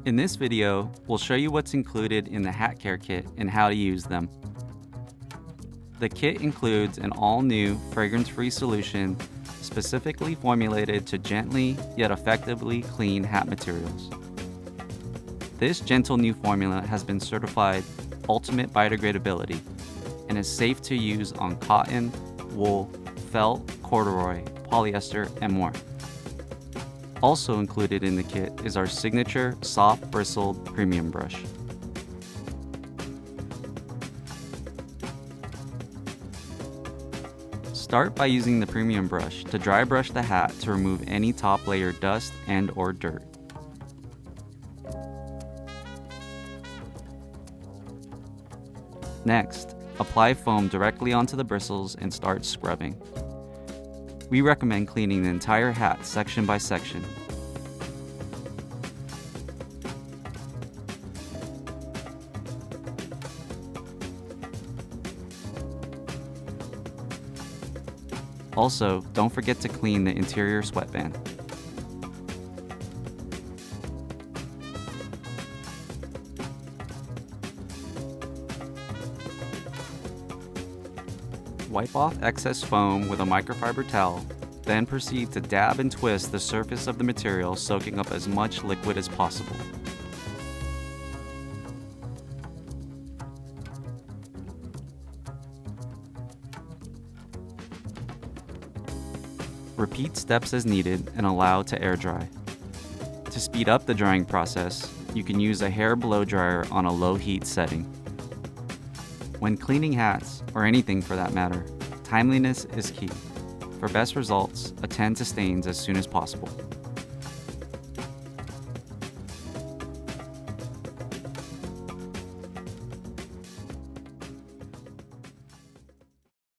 In this video, we'll show you what's included in the hat care kit and how to use them. The kit includes an all-new fragrance-free solution specifically formulated to gently yet effectively clean hat materials. This gentle new formula has been certified ultimate biodegradability and is safe to use on cotton, wool, felt, corduroy, polyester, and more. Also included in the kit is our signature soft-bristled premium brush. Start by using the premium brush to dry brush the hat to remove any top layer dust and/or dirt. Next, apply foam directly onto the bristles and start scrubbing. We recommend cleaning the entire hat section by section. Also, don't forget to clean the interior sweatband. Wipe off excess foam with a microfiber towel, then proceed to dab and twist the surface of the material, soaking up as much liquid as possible. Repeat steps as needed and allow to air dry. To speed up the drying process, you can use a hair blow dryer on a low heat setting. When cleaning hats, or anything for that matter, timeliness is key. For best results, attend to stains as soon as possible.